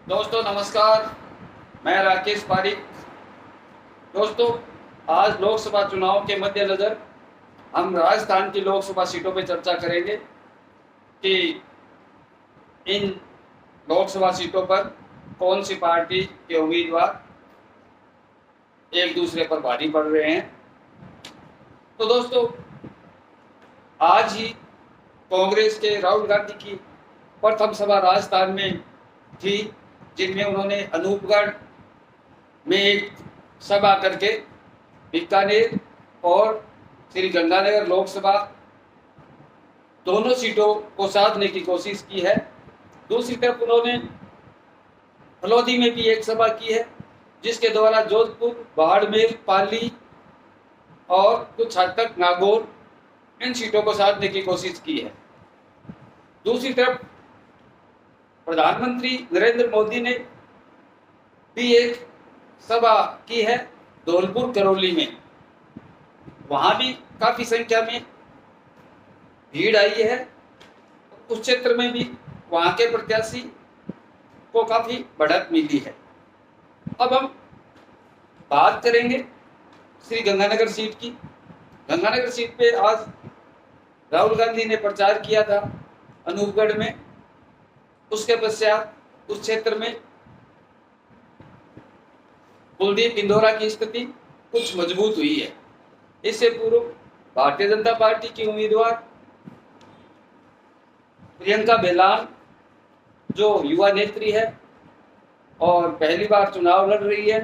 दोस्तों नमस्कार। मैं राकेश पारिक। दोस्तों, आज लोकसभा चुनाव के मद्देनज़र हम राजस्थान की लोकसभा सीटों पर चर्चा करेंगे कि इन लोकसभा सीटों पर कौन सी पार्टी के उम्मीदवार एक दूसरे पर भारी पड़ रहे हैं। तो दोस्तों, आज ही कांग्रेस के राहुल गांधी की प्रथम सभा राजस्थान में थी, जिनमें उन्होंने अनूपगढ़ में एक सभा करके बीकानेर और श्री गंगानगर लोकसभा दोनों सीटों को साधने की कोशिश की है। दूसरी तरफ उन्होंने फलौदी में भी एक सभा की है, जिसके द्वारा जोधपुर, बाड़मेर, पाली और कुछ हद तक नागौर इन सीटों को साधने की कोशिश की है। दूसरी तरफ प्रधानमंत्री नरेंद्र मोदी ने भी एक सभा की है धौलपुर करौली में। वहां भी काफी संख्या में भीड़ आई है। उस क्षेत्र में भी वहां के प्रत्याशी को काफी बढ़त मिली है। अब हम बात करेंगे श्री गंगानगर सीट की। गंगानगर सीट पे आज राहुल गांधी ने प्रचार किया था अनूपगढ़ में। उसके पश्चात उस क्षेत्र में कुलदीप इंदौरा की स्थिति कुछ मजबूत हुई है। इससे पूर्व भारतीय जनता पार्टी की उम्मीदवार प्रियंका बेलान, जो युवा नेत्री है और पहली बार चुनाव लड़ रही है,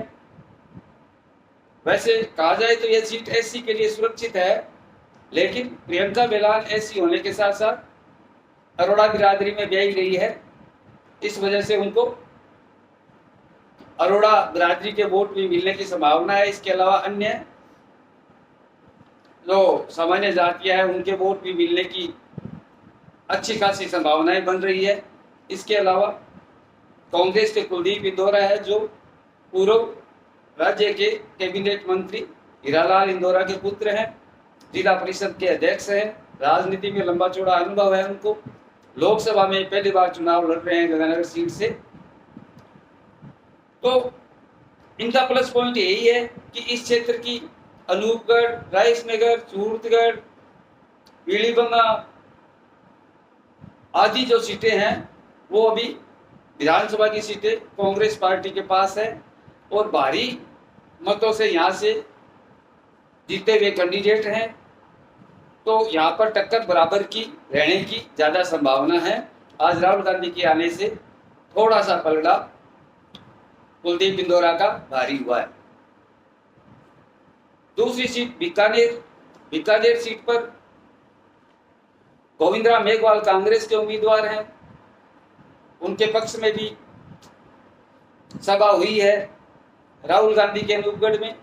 वैसे कहा जाए तो यह सीट एससी के लिए सुरक्षित है, लेकिन प्रियंका बेलान एससी होने के साथ साथ अरोड़ा बिरादरी में ब्याही गई है। इस वजह से उनको अरोड़ा बिरादरी के वोट भी मिलने की संभावना है। इसके अलावा अन्य जो सामान्य जातियां हैं उनके वोट भी मिलने की अच्छी खासी संभावनाएं बन रही है। इसके अलावा कांग्रेस के कुलदीप इंदौरा है, जो पूर्व राज्य के कैबिनेट मंत्री हीरालाल इंदौरा के पुत्र हैं, जिला परिषद के अध्यक्ष हैं, राजनीति में लंबा चौड़ा अनुभव है उनको। लोकसभा में पहली बार चुनाव लड़ रहे हैं गंगानगर सीट से। तो इनका प्लस पॉइंट यही है कि इस क्षेत्र की अनूपगढ़, राइसनगर, सूरतगढ़, पीलीभंगा आदि जो सीटें हैं वो अभी विधानसभा की सीटें कांग्रेस पार्टी के पास है और भारी मतों से यहाँ से जीते हुए कैंडिडेट हैं। तो यहाँ पर टक्कर बराबर की रहने की ज्यादा संभावना है। आज राहुल गांधी के आने से थोड़ा सा पलड़ा कुलदीप इंदौरा का भारी हुआ है। दूसरी सीट बीकानेर सीट पर गोविंदराम मेघवाल कांग्रेस के उम्मीदवार हैं। उनके पक्ष में भी सभा हुई है राहुल गांधी के अनूपगढ़ में।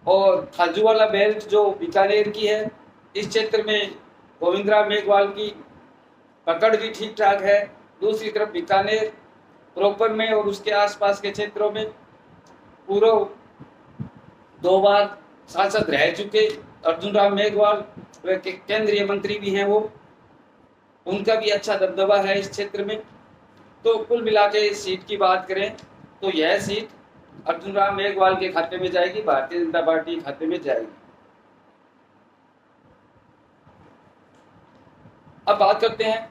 और खाजूवाला बेल्ट जो बीकानेर की है, इस क्षेत्र में गोविंदराम मेघवाल की पकड़ भी ठीक ठाक है। दूसरी तरफ बीकानेर प्रॉपर में और उसके आसपास के क्षेत्रों में पूर्व 2 बार सांसद रह चुके अर्जुन राम मेघवाल, वे केंद्रीय मंत्री भी हैं, वो उनका भी अच्छा दबदबा है इस क्षेत्र में। तो कुल मिला के इस सीट की बात करें तो यह सीट अर्जुन राम मेघवाल के खाते में जाएगी, भारतीय जनता पार्टी के खाते में जाएगी। अब बात करते हैं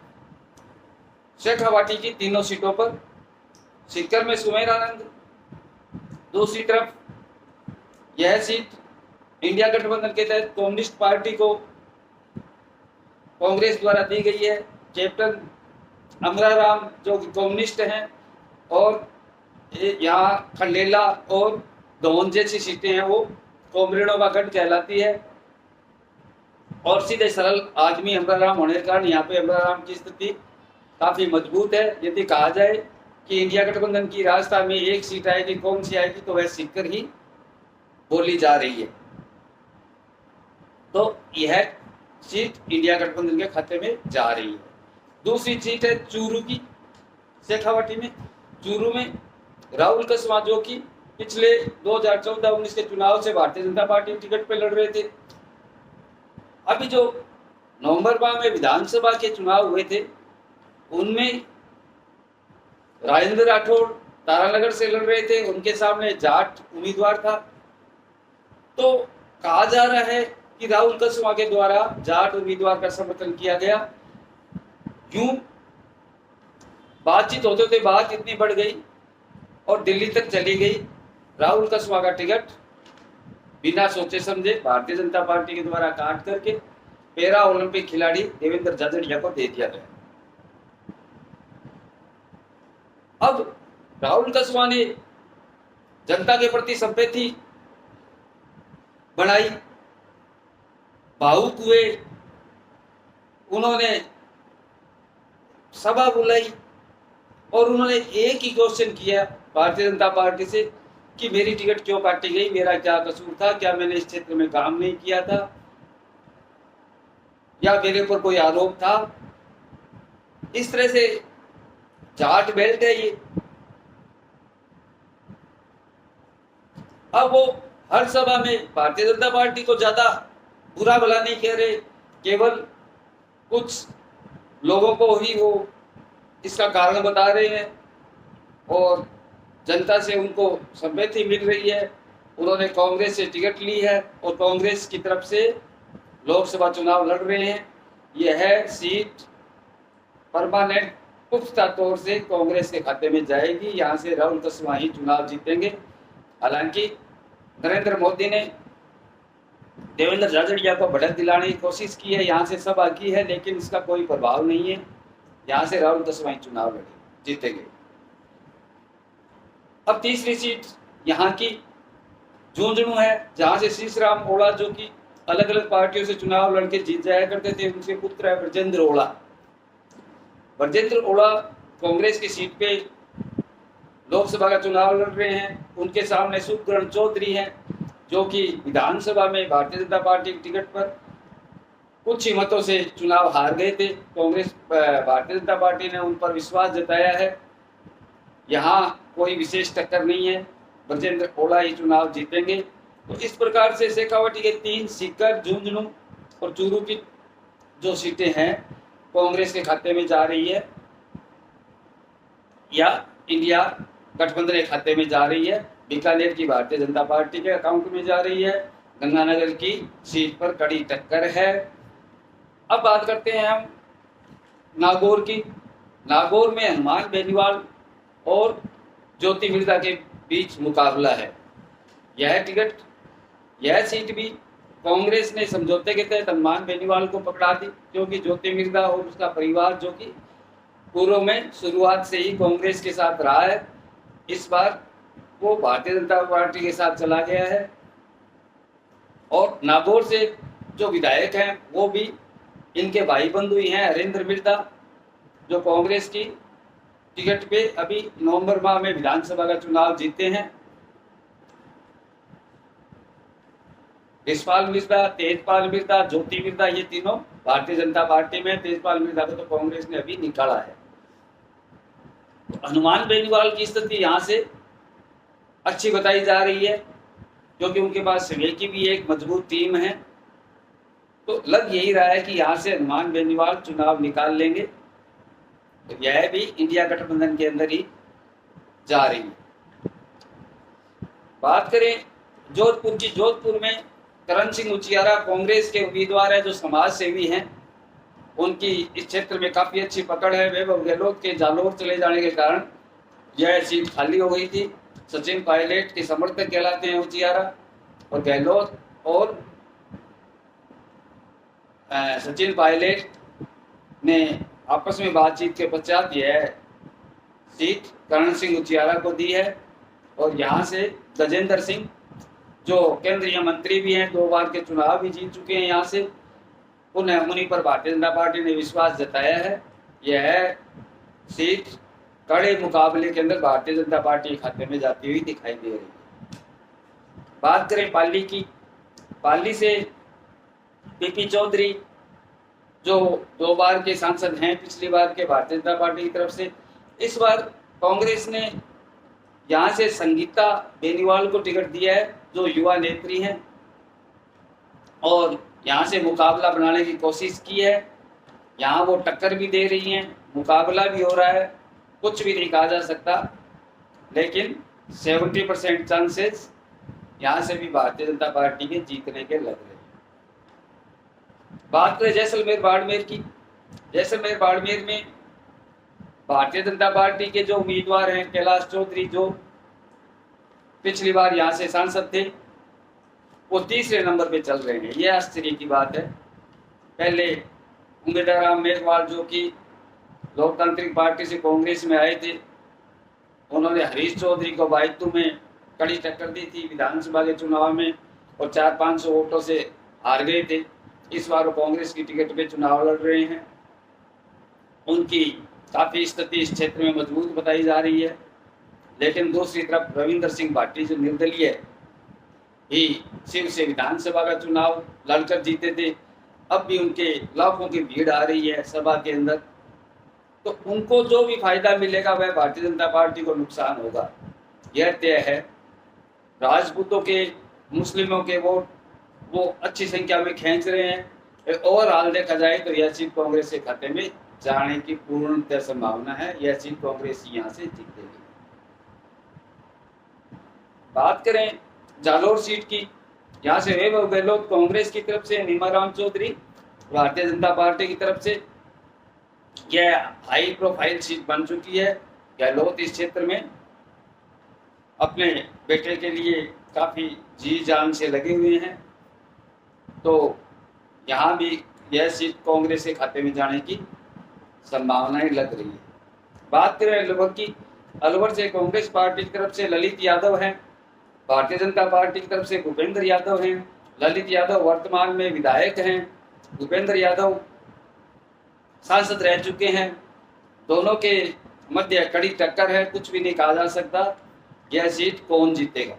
शेखावाटी की तीनों सीटों पर। सीकर में सुमेर आनंद, दूसरी तरफ यह सीट इंडिया गठबंधन के तहत कम्युनिस्ट पार्टी को कांग्रेस द्वारा दी गई है। कैप्टन अमराराम जो कम्युनिस्ट हैं, और यहाँ खंडेला और धौन जैसी सीटें हैं वो कॉमरेडों का गढ़ कहलाती है। और सीधे सरल आदमी अमराराम होने के कारण यहाँ पे अमराराम की स्थिति काफी मजबूत है। यदि कहा जाए कि इंडिया गठबंधन की राजस्थान में एक सीट आएगी, कौन सी आएगी, तो वह सीकर ही बोली जा रही है। तो यह सीट इंडिया गठबंधन के खाते में जा रही है। दूसरी सीट है चूरू की, शेखावाटी में। चूरू में राहुल कस्वां, जो कि पिछले 2014-19 के चुनाव से भारतीय जनता पार्टी टिकट पे लड़ रहे थे। अभी जो नवंबर माह में विधानसभा के चुनाव हुए थे, उनमें राजेंद्र राठौड़ तारानगर से लड़ रहे थे, उनके सामने जाट उम्मीदवार था। तो कहा जा रहा है कि राहुल कुशवाहा के द्वारा जाट उम्मीदवार का समर्थन किया गया। यूं बातचीत होते होते बात इतनी बढ़ गई और दिल्ली तक चली गई। राहुल कुशवाहा का टिकट बिना सोचे समझे भारतीय जनता पार्टी के द्वारा काट करके पैरा ओलंपिक खिलाड़ी देवेंद्र झाझड़िया को दे दिया गया। अब राहुल कुशवाहा ने जनता के प्रति संवेदी बनाई, भावुक हुए, उन्होंने सभा बुलाई और उन्होंने एक ही क्वेश्चन किया भारतीय जनता पार्टी से कि मेरी टिकट क्यों काटी गई, मेरा क्या कसूर था, क्या मैंने इस क्षेत्र में काम नहीं किया था या मेरे ऊपर कोई आरोप था। इस तरह से जाट बेल्ट है ये। अब वो हर सभा में भारतीय जनता पार्टी को ज्यादा बुरा भला नहीं कह रहे, केवल कुछ लोगों को ही वो इसका कारण बता रहे हैं और जनता से उनको संवेदी मिल रही है। उन्होंने कांग्रेस से टिकट ली है और कांग्रेस की तरफ से लोकसभा चुनाव लड़ रहे हैं। यह सीट परमानेंट पुख्ता तौर से कांग्रेस के खाते में जाएगी। यहाँ से राहुल कुशवाहा ही चुनाव जीतेंगे। हालांकि नरेंद्र मोदी ने देवेंद्र झाझड़िया को भड़क दिलाने की कोशिश की है, यहाँ से सभा की है, लेकिन इसका कोई प्रभाव नहीं है। यहाँ से राहुल कुशवाहा ही चुनाव लड़े जीतेंगे। अब तीसरी सीट यहाँ की झुंझुनू है, जहाँ से शीशराम ओला जो कि अलग अलग पार्टियों से चुनाव लड़के जीत जाया करते थे, उनके पुत्र है ब्रजेंद्र ओला। ब्रजेंद्र ओला कांग्रेस की सीट पे लोकसभा का चुनाव लड़ रहे हैं। उनके सामने सुखकरण चौधरी हैं जो कि विधानसभा में भारतीय जनता पार्टी की टिकट पर कुछ ही मतों से चुनाव हार गए थे। कांग्रेस भारतीय जनता पार्टी ने उन पर विश्वास जताया है। यहाँ कोई विशेष टक्कर नहीं है, ब्रजेंद्र ओला ही चुनाव जीतेंगे। तो इस प्रकार से शेखावाटी के 3 सीकर, झुंझुनू और चूरू की जो सीटें हैं कांग्रेस के खाते में जा रही है या इंडिया गठबंधन के खाते में जा रही है। बीकानेर की भारतीय जनता पार्टी के अकाउंट में जा रही है। गंगानगर की सीट पर कड़ी टक्कर है। अब बात करते हैं हम नागौर की। नागौर में हनुमान बेनीवाल और ज्योति मिर्धा के बीच मुकाबला है। यह सीट भी कांग्रेस ने समझौते के तहत हनुमान बेनीवाल को पकड़ा दी, क्योंकि ज्योति मिर्धा और उसका परिवार जो कि पूर्व में शुरुआत से ही कांग्रेस के साथ रहा है, इस बार वो भारतीय जनता पार्टी के साथ चला गया है। और नागौर से जो विधायक हैं वो भी इनके भाई बंधु ही हैं, हरेंद्र मिर्धा, जो कांग्रेस की टिकट पे अभी नवंबर माह में विधानसभा का चुनाव जीते हैं। यशपाल मिर्धा, तेजपाल मिर्धा, ज्योति मिर्धा, ये तीनों भारतीय जनता पार्टी में। तेजपाल मिर्धा को तो कांग्रेस ने अभी निकाला है। हनुमान बेनीवाल की स्थिति यहाँ से अच्छी बताई जा रही है, क्योंकि उनके पास सिविल की भी एक मजबूत टीम है। तो लग यही रहा है कि यहाँ से हनुमान बेनीवाल चुनाव निकाल लेंगे। तो यह भी इंडिया गठबंधन के अंदर ही जा रही है। बात करें जोधपुर की। जोधपुर में करण सिंह उचियारा कांग्रेस के उम्मीदवार है, जो समाज सेवी हैं। उनकी इस क्षेत्र में काफी अच्छी पकड़ है। वैभव गहलोत के जालोर चले जाने के कारण यह सीट खाली हो गई थी। सचिन पायलट के समर्थक कहलाते हैं उचियारा, और गहलोत और सचिन पायलट ने आपस में बातचीत के पश्चात यह सीट करण सिंह उचियारा को दी है। और यहाँ से गजेंद्र सिंह जो केंद्रीय मंत्री भी हैं, 2 बार के चुनाव भी जीत चुके हैं, यहाँ से उन्हें उन्हीं पर भारतीय जनता पार्टी ने विश्वास जताया है। यह सीट कड़े मुकाबले के अंदर भारतीय जनता पार्टी के खाते में जाती हुई दिखाई दे रही है। बात करें पाली की। पाली से पीपी चौधरी जो 2 बार के सांसद हैं पिछली बार के भारतीय जनता पार्टी की तरफ से, इस बार कांग्रेस ने यहाँ से संगीता बेनीवाल को टिकट दिया है, जो युवा नेत्री हैं, और यहाँ से मुकाबला बनाने की कोशिश की है। यहाँ वो टक्कर भी दे रही हैं, मुकाबला भी हो रहा है। कुछ भी नहीं कहा जा सकता, लेकिन 70% चांसेस यहाँ से भी भारतीय जनता पार्टी के जीतने के लग रहे हैं। बात करें जैसलमेर बाड़मेर की, जैसलमेर बाड़मेर में भारतीय जनता पार्टी के जो उम्मीदवार हैं कैलाश चौधरी, जो पिछली बार यहाँ से सांसद थे, वो तीसरे नंबर पे चल रहे हैं। यह आश्चर्य की बात है। पहले उंगेडाराम मेघवाल जो कि लोकतांत्रिक पार्टी से कांग्रेस में आए थे, उन्होंने हरीश चौधरी को बायतू में कड़ी टक्कर दी थी विधानसभा के चुनाव में और 400-500 वोटों से हार गए थे। इस बार वो कांग्रेस की टिकट पे चुनाव लड़ रहे हैं। उनकी काफ़ी स्थिति इस क्षेत्र में मजबूत बताई जा रही है। लेकिन दूसरी तरफ रविंद्र सिंह भाटी जो निर्दलीय ही शिव से विधानसभा का चुनाव लड़कर जीते थे, अब भी उनके लाखों की भीड़ आ रही है सभा के अंदर, तो उनको जो भी फायदा मिलेगा वह भारतीय जनता पार्टी को नुकसान होगा, यह तय है। राजपूतों के, मुस्लिमों के वोट वो अच्छी संख्या में खींच रहे हैं। ओवरऑल देखा जाए तो यह सीट कांग्रेस के खाते में जाने की पूर्णतः संभावना है। यह सीट कांग्रेस यहाँ से जीतेगी। बात करें जालोर सीट की, यहाँ से वैभव गहलोत कांग्रेस की तरफ से, नीमाराम चौधरी भारतीय जनता पार्टी की तरफ से। यह हाई प्रोफाइल सीट बन चुकी है। गहलोत इस क्षेत्र में अपने बेटे के लिए काफ़ी जी जान से लगे हुए हैं, तो यहाँ भी यह सीट कांग्रेस के खाते में जाने की संभावनाएं लग रही है। बात करें अलवर की, अलवर से कांग्रेस पार्टी की तरफ से ललित यादव हैं, भारतीय जनता पार्टी की तरफ से भूपेंद्र यादव हैं। ललित यादव वर्तमान में विधायक हैं, भूपेंद्र यादव सांसद रह चुके हैं। दोनों के मध्य कड़ी टक्कर है, कुछ भी नहीं कहा जा सकता यह सीट कौन जीतेगा।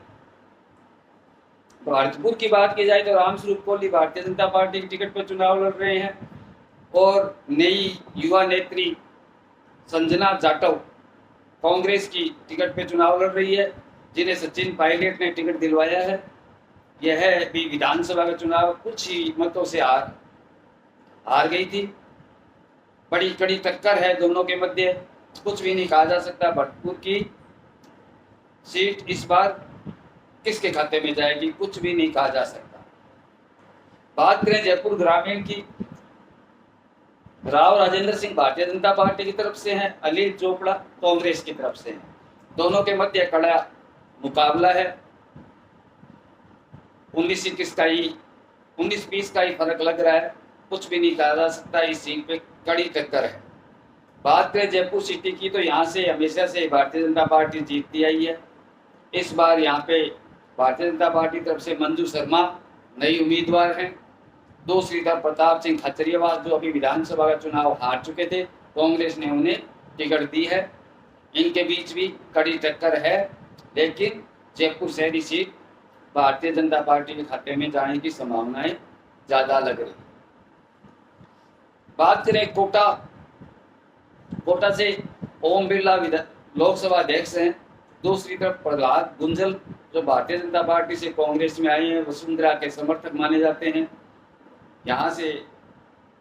भारतपुर की बात की जाए तो रामस्वरूप कोहली भारतीय जनता पार्टी की टिकट पर चुनाव लड़ रहे हैं और नई युवा नेत्री संजना जाटव कांग्रेस की टिकट पे चुनाव लड़ रही है, जिन्हें सचिन पायलट ने टिकट दिलवाया है। यह भी विधानसभा का चुनाव कुछ ही मतों से हार गई थी। बड़ी कड़ी टक्कर है दोनों के मध्य, कुछ भी नहीं कहा जा सकता। भरतपुर की सीट इस बार किसके खाते में जाएगी, कुछ भी नहीं कहा जा सकता। बात करें जयपुर ग्रामीण की, राव राजेंद्र सिंह भारतीय जनता पार्टी की तरफ से हैं, अनिल चोपड़ा कांग्रेस की तरफ से हैं। दोनों के मध्य कड़ा मुकाबला है। 19-21 का ही 19-20 का ही फर्क लग रहा है, कुछ भी नहीं कहा जा सकता। इस सीट पे कड़ी टक्कर है। बात करें जयपुर सिटी की तो यहाँ से हमेशा से भारतीय जनता पार्टी जीतती आई है। इस बार यहाँ पे भारतीय जनता पार्टी की तरफ से मंजू शर्मा नई उम्मीदवार हैं। दूसरी तरफ प्रताप सिंह खचरियावास जो अभी विधानसभा का चुनाव हार चुके थे, कांग्रेस ने उन्हें टिकट दी है। इनके बीच भी कड़ी टक्कर है, लेकिन जयपुर शहरी सीट भारतीय जनता पार्टी के खाते में जाने की संभावनाएं ज़्यादा लग रही। बात करें कोटा, कोटा से ओम बिरला लोकसभा अध्यक्ष हैं। दूसरी तरफ प्रहलाद गुंजल जो भारतीय जनता पार्टी से कांग्रेस में आए हैं, वसुंधरा के समर्थक माने जाते हैं। यहाँ से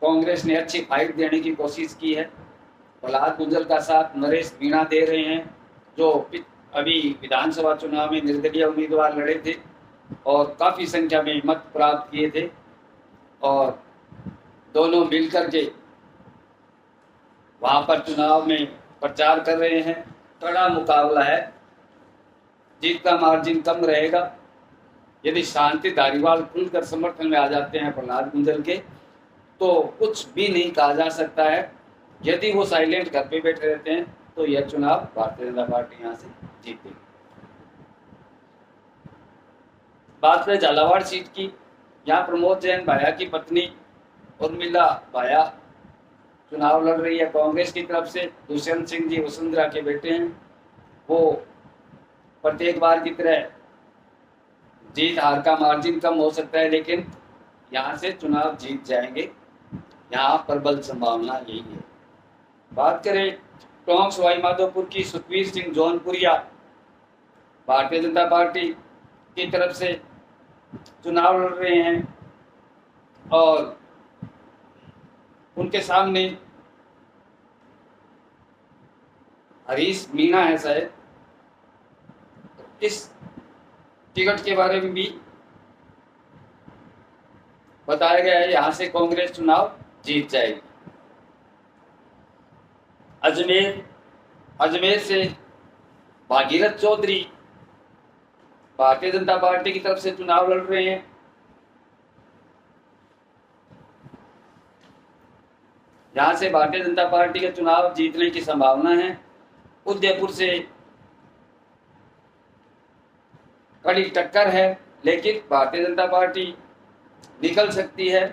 कांग्रेस ने अच्छी फाइट देने की कोशिश की है। प्रहलाद गुंजल का साथ नरेश मीणा दे रहे हैं, जो अभी विधानसभा चुनाव में निर्दलीय उम्मीदवार लड़े थे और काफ़ी संख्या में मत प्राप्त किए थे, और दोनों मिलकर के वहाँ पर चुनाव में प्रचार कर रहे हैं। कड़ा मुकाबला है, जीत का मार्जिन कम रहेगा। यदि शांति धारीवाल खुलकर समर्थन में आ जाते हैं प्रहलाद गुंजल के, तो कुछ भी नहीं कहा जा सकता है। यदि वो साइलेंट घर पे बैठे रहते हैं तो यह चुनाव भारतीय जनता पार्टी यहाँ से जीतेगी। बात करें झालावाड़ सीट की, यहाँ प्रमोद जैन भाया की पत्नी उर्मिला भाया चुनाव लड़ रही है कांग्रेस की तरफ से। दुष्यंत सिंह जी वसुंधरा के बेटे हैं। वो प्रत्येक बार की तरह जीत हार का मार्जिन कम हो सकता है, लेकिन यहाँ से चुनाव जीत जाएंगे, यहाँ प्रबल संभावना यही है। बात करें टोंक सवाई माधोपुर की, सुखबीर सिंह जौनपुरिया भारतीय जनता पार्टी की तरफ से चुनाव लड़ रहे हैं और उनके सामने हरीश मीणा है शायद, इस टिकट के बारे में भी बताया गया है। यहां से कांग्रेस चुनाव जीत जाएगी। अजमेर से भागीरथ चौधरी भारतीय जनता पार्टी की तरफ से चुनाव लड़ रहे हैं। यहां से भारतीय जनता पार्टी के चुनाव जीतने की संभावना है। उदयपुर से कड़ी टक्कर है, लेकिन भारतीय जनता पार्टी निकल सकती है।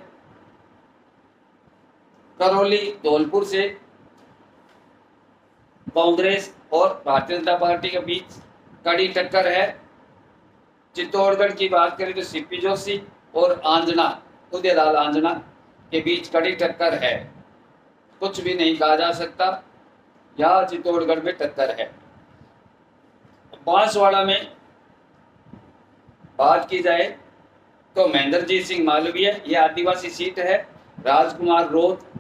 करौली धौलपुर से कांग्रेस और भारतीय जनता पार्टी के बीच कड़ी टक्कर है। चित्तौड़गढ़ की बात करें तो सीपी जोशी और आंजना, उदयलाल आंजना के बीच कड़ी टक्कर है। कुछ भी नहीं कहा जा सकता, यह चित्तौड़गढ़ में टक्कर है। बांसवाड़ा में बात की जाए तो महेंद्रजीत सिंह मालवीय, यह आदिवासी सीट है। राजकुमार रोत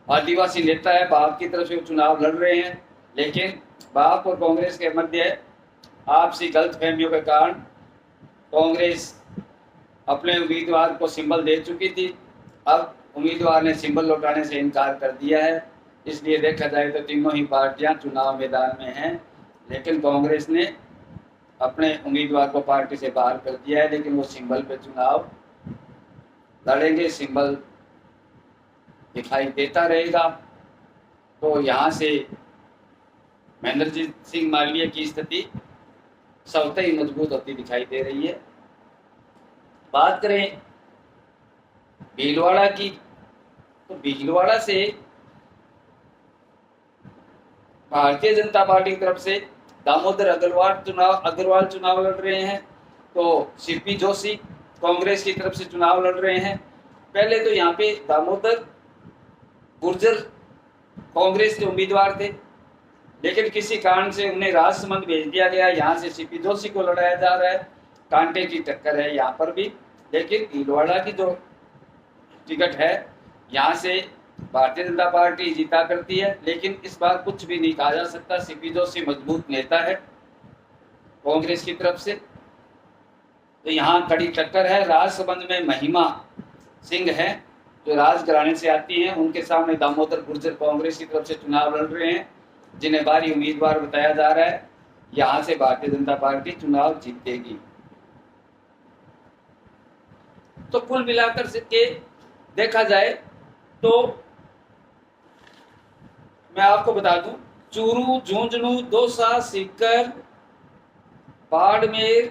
आदिवासी नेता है, बाप की तरफ से चुनाव लड़ रहे हैं, लेकिन बाप और कांग्रेस के मध्य आपसी गलतफहमियों के कारण कांग्रेस अपने उम्मीदवार को सिंबल दे चुकी थी। अब उम्मीदवार ने सिंबल लौटाने से इनकार कर दिया है। इसलिए देखा जाए तो तीनों ही पार्टियां चुनाव मैदान में हैं, लेकिन कांग्रेस ने अपने उम्मीदवार को पार्टी से बाहर कर दिया है, लेकिन वो सिंबल पे चुनाव लड़ेंगे, सिंबल दिखाई देता रहेगा। तो यहाँ से महेंद्रजीत सिंह मालवीय की स्थिति स्वतः ही मजबूत होती दिखाई दे रही है। बात करें भीलवाड़ा की, तो भीलवाड़ा से भारतीय जनता पार्टी की तरफ से दामोदर अग्रवाल चुनाव लड़ रहे हैं। तो सीपी जोशी कांग्रेस की तरफ से चुनाव लड़ रहे हैं। पहले तो यहाँ पे दामोदर गुर्जर कांग्रेस के उम्मीदवार थे, लेकिन किसी कारण से उन्हें राजसमंद भेज दिया गया। यहाँ से सीपी जोशी को लड़ाया जा रहा है। कांटे की टक्कर है यहाँ पर भी, लेकिन भीलवाड़ा की जो टिकट है यहाँ से भारतीय जनता पार्टी जीता करती है, लेकिन इस बार कुछ भी नहीं कहा जा सकता। सीपी जोशी मजबूत नेता है कांग्रेस की तरफ से, तो यहाँ कड़ी टक्कर है। राजसमंद में महिमा सिंह है जो राजघराने से आती हैं, उनके सामने दामोदर गुर्जर कांग्रेस की तरफ से चुनाव लड़ रहे हैं, जिन्हें भारी उम्मीदवार बताया जा रहा है। यहाँ से भारतीय जनता पार्टी चुनाव जीतेगी। तो कुल मिलाकर के देखा जाए तो मैं आपको बता दूं, चूरू, झुंझुनू, दौसा, सीकर, बाड़मेर,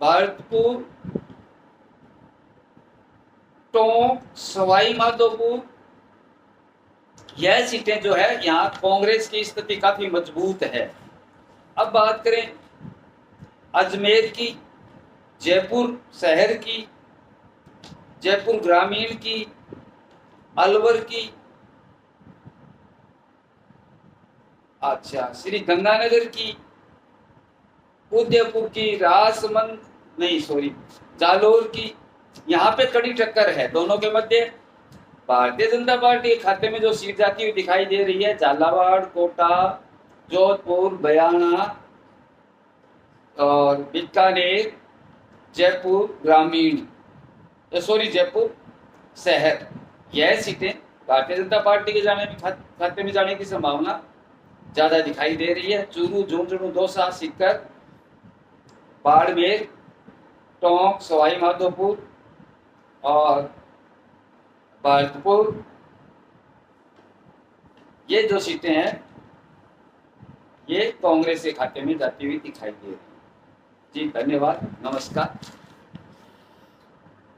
भरतपुर, टोंक, सवाई माधोपुर, यह सीटें जो है यहाँ कांग्रेस की स्थिति काफी मजबूत है। अब बात करें अजमेर की, जयपुर शहर की, जयपुर ग्रामीण की, अलवर की, अच्छा श्री गंगानगर की, उदयपुर की, जालोर की, यहाँ पे कड़ी टक्कर है दोनों के मध्य। भारतीय जनता पार्टी के खाते में जो सीट जाती हुई दिखाई दे रही है, झालावाड़, कोटा, जोधपुर, बयाना और बीकानेर, जयपुर ग्रामीण, जयपुर शहर, यह सीटें भारतीय जनता पार्टी के खाते में जाने की संभावना ज्यादा दिखाई दे रही है। चूरू, झुंझुनू, दौसा, सीकर, बाड़मेर, टोंक, सवाई माधोपुर और भरतपुर, ये जो सीटें हैं ये कांग्रेस के खाते में जाती हुई दिखाई दे रही है। जी धन्यवाद, नमस्कार।